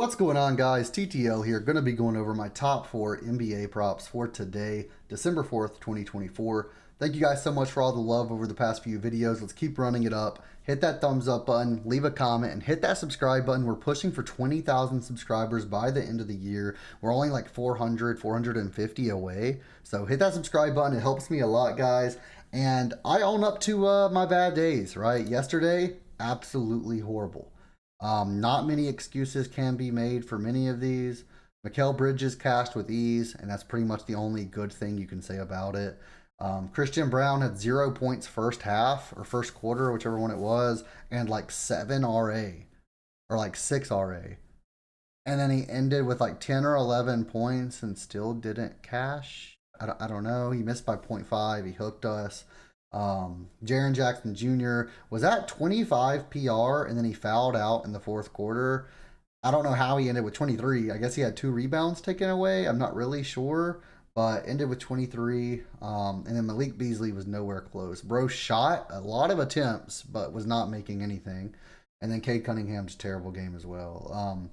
What's going on, guys? TTL here. Going to be going over my top 4 NBA props for today, December 4th, 2024. Thank you guys so much for all the love over the past few videos. Let's keep running it up. Hit that thumbs up button, leave a comment, and hit that subscribe button. We're pushing for 20,000 subscribers by the end of the year. We're only like 450 away. So hit that subscribe button. It helps me a lot, guys. And I own up to my bad days, right? Yesterday, absolutely horrible. Not many excuses can be made for many of these. Mikal Bridges cashed with ease, and that's pretty much the only good thing you can say about it. Christian Brown had 0 points first half or first quarter, whichever one it was, and like 7 RA or like 6 RA. And then he ended with like 10 or 11 points and still didn't cash. I don't know. He missed by 0.5. He hooked us. Jaren Jackson Jr. was at 25 PR and then he fouled out in the fourth quarter. I don't know how he ended with 23. I guess he had 2 rebounds taken away. I'm not really sure, but ended with 23. And then Malik Beasley was nowhere close. Bro shot a lot of attempts, but was not making anything. And then Cade Cunningham's terrible game as well.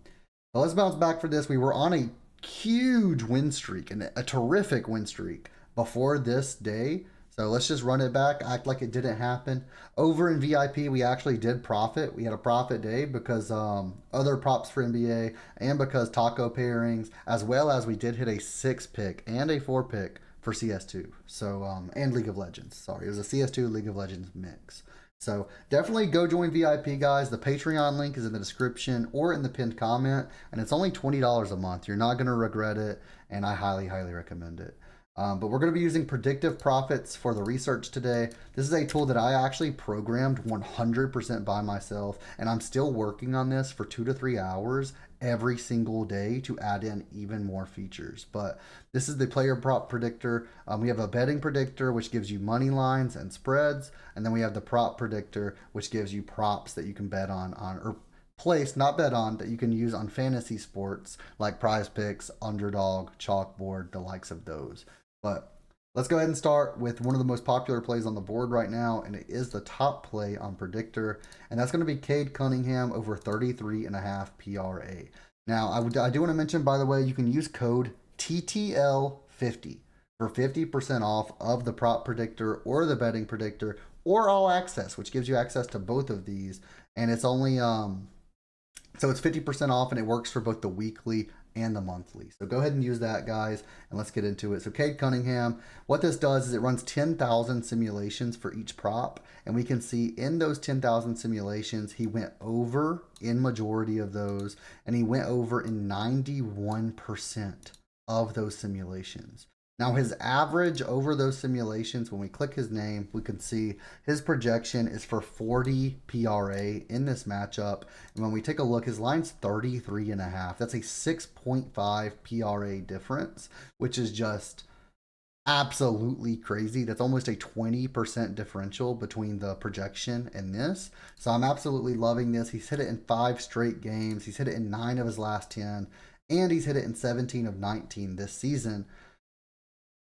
But let's bounce back for this. We were on a huge win streak and a terrific win streak before this day. So let's just run it back, act like it didn't happen. Over in VIP, we actually did profit. We had a profit day because other props for NBA and because taco pairings, as well as we did hit a 6 pick and a 4 pick for CS2. So, and League of Legends. Sorry, it was a CS2 League of Legends mix. So definitely go join VIP, guys. The Patreon link is in the description or in the pinned comment, and it's only $20 a month. You're not going to regret it, and I highly, highly recommend it. But we're going to be using predictive profits for the research today. This is a tool that I actually programmed 100% by myself, and I'm still working on this for 2 to 3 hours every single day to add in even more features. But this is the player prop predictor. We have a betting predictor, which gives you money lines and spreads, and then we have the prop predictor, which gives you props that you can bet on or place, not bet on, that you can use on fantasy sports like Prizepicks, UnderDog, Chalkboard, the likes of those. But let's go ahead and start with one of the most popular plays on the board right now, and it is the top play on Predictor, and that's going to be Cade Cunningham over 33.5 PRA. Now, I do want to mention, by the way, you can use code TTL50 for 50% off of the prop predictor or the betting predictor or all access, which gives you access to both of these, and it's only so it's 50% off, and it works for both the weekly and the monthly. So go ahead and use that, guys, and let's get into it. So Cade Cunningham, what this does is it runs 10,000 simulations for each prop, and we can see in those 10,000 simulations, he went over in majority of those, and he went over in 91% of those simulations. Now, his average over those simulations, when we click his name, we can see his projection is for 40 PRA in this matchup. And when we take a look, his line's 33.5. That's a 6.5 PRA difference, which is just absolutely crazy. That's almost a 20% differential between the projection and this. So I'm absolutely loving this. He's hit it in 5 straight games. He's hit it in 9 of his last 10, and he's hit it in 17 of 19 this season.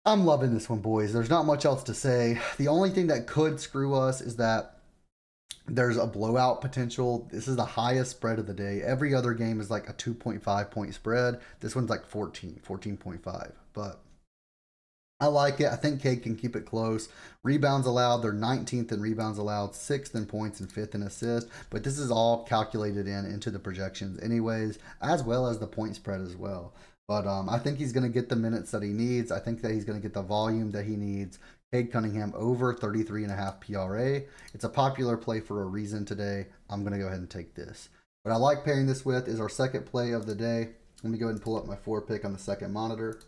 I'm loving this one, boys. There's not much else to say. The only thing that could screw us is that there's a blowout potential. This is the highest spread of the day. Every other game is like a 2.5 point spread. This one's like 14.5. But I like it. I think Cade can keep it close. Rebounds allowed, they're 19th in rebounds allowed, 6th in points, and 5th in assists. But this is all calculated into the projections anyways, as well as the point spread as well. But I think he's going to get the minutes that he needs. I think that he's going to get the volume that he needs. Cade Cunningham over 33.5 PRA. It's a popular play for a reason today. I'm going to go ahead and take this. What I like pairing this with is our second play of the day. Let me go ahead and pull up my 4 pick on the second monitor.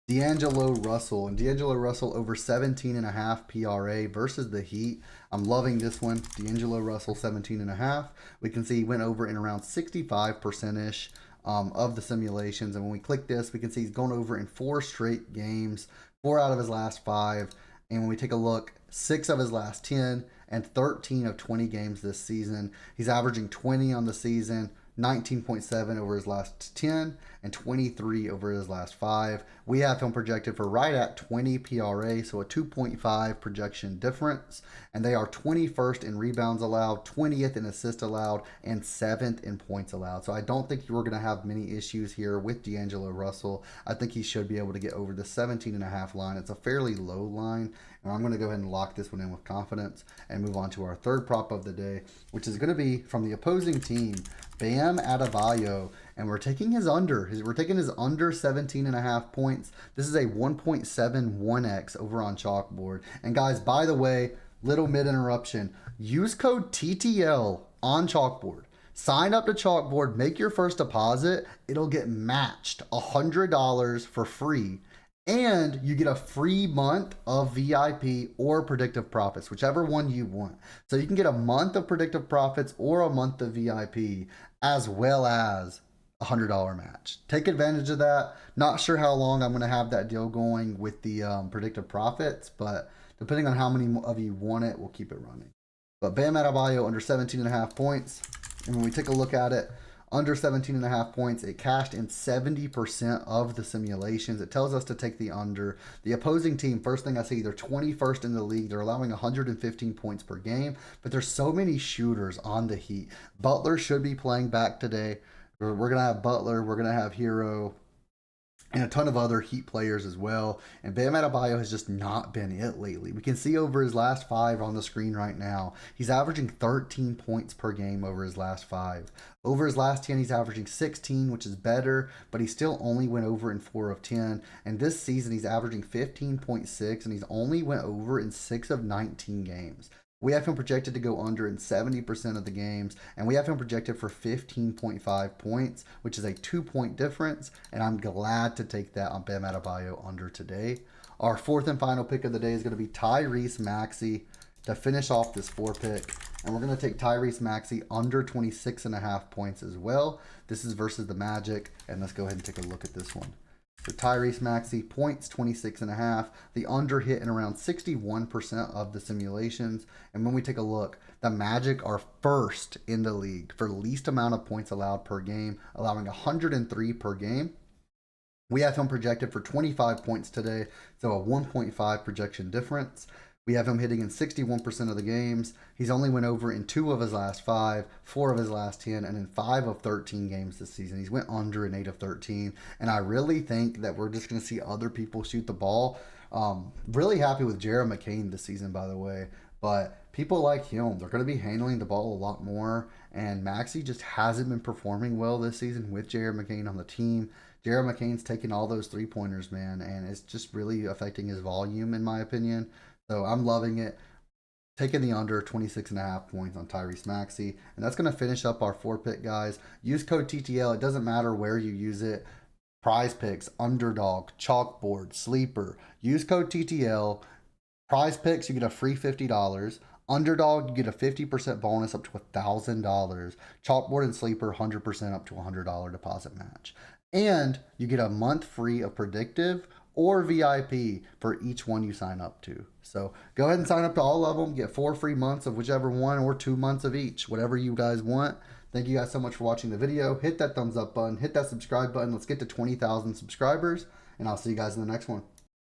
D'Angelo Russell, and D'Angelo Russell over 17.5 PRA versus the Heat. I'm loving this one. D'Angelo Russell 17.5. We can see he went over in around 65%-ish. Of the simulations, and when we click this, we can see he's going over in 4 straight games, 4 out of his last 5, and when we take a look, 6 of his last 10 and 13 of 20 games this season. He's averaging 20 on the season, 19.7 over his last 10, and 23 over his last 5. We have him projected for right at 20 PRA, so a 2.5 projection difference. And they are 21st in rebounds allowed, 20th in assists allowed, and 7th in points allowed. So I don't think you're going to have many issues here with D'Angelo Russell. I think he should be able to get over the 17.5 line. It's a fairly low line. And I'm going to go ahead and lock this one in with confidence and move on to our third prop of the day, which is going to be from the opposing team, Bam Adebayo. And we're taking his under. We're taking his under 17.5 points. This is a 1.71x over on Chalkboard. And guys, by the way, little mid interruption. Use code TTL on Chalkboard. Sign up to Chalkboard, make your first deposit. It'll get matched $100 for free. And you get a free month of VIP or predictive profits, whichever one you want. So you can get a month of predictive profits or a month of VIP, as well as a $100 match. Take advantage of that. Not sure how long I'm going to have that deal going with the predictive profits, but depending on how many of you want it, we'll keep it running. But Bam Adebayo under 17.5 points. And when we take a look at it, under 17.5 points, it cashed in 70% of the simulations. It tells us to take the under. The opposing team, first thing I see, they're 21st in the league. They're allowing 115 points per game, but there's so many shooters on the Heat. Butler should be playing back today. We're going to have Butler. We're going to have Hero and a ton of other Heat players as well. And Bam Adebayo has just not been it lately. We can see over his last 5 on the screen right now, he's averaging 13 points per game over his last 5. Over his last 10, he's averaging 16, which is better, but he still only went over in 4 of 10. And this season, he's averaging 15.6, and he's only went over in 6 of 19 games. We have him projected to go under in 70% of the games, and we have him projected for 15.5 points, which is a 2-point difference, and I'm glad to take that on Bam Adebayo under today. Our fourth and final pick of the day is going to be Tyrese Maxey to finish off this 4-pick, and we're going to take Tyrese Maxey under 26.5 points as well. This is versus the Magic, and let's go ahead and take a look at this one. So Tyrese Maxey, points 26.5. The under hit in around 61% of the simulations. And when we take a look, the Magic are first in the league for least amount of points allowed per game, allowing 103 per game. We have him projected for 25 points today, so a 1.5 projection difference. We have him hitting in 61% of the games. He's only went over in 2 of his last 5, 4 of his last 10, and in 5 of 13 games this season. He's went under in 8 of 13. And I really think that we're just going to see other people shoot the ball. Really happy with Jared McCain this season, by the way. But people like him, they're going to be handling the ball a lot more. And Maxey just hasn't been performing well this season with Jared McCain on the team. Jared McCain's taking all those 3-pointers, man. And it's just really affecting his volume, in my opinion. So I'm loving it. Taking the under 26.5 points on Tyrese Maxey. And that's going to finish up our 4-pick, guys. Use code TTL. It doesn't matter where you use it. Prizepicks, UnderDog, Chalkboard, Sleeper. Use code TTL. Prizepicks, you get a free $50. UnderDog, you get a 50% bonus up to $1,000. Chalkboard and Sleeper, 100% up to $100 deposit match. And you get a month free of Predictive or VIP for each one you sign up to. So go ahead and sign up to all of them. Get 4 free months of whichever one or 2 months of each, whatever you guys want. Thank you guys so much for watching the video. Hit that thumbs up button. Hit that subscribe button. Let's get to 20,000 subscribers. And I'll see you guys in the next one.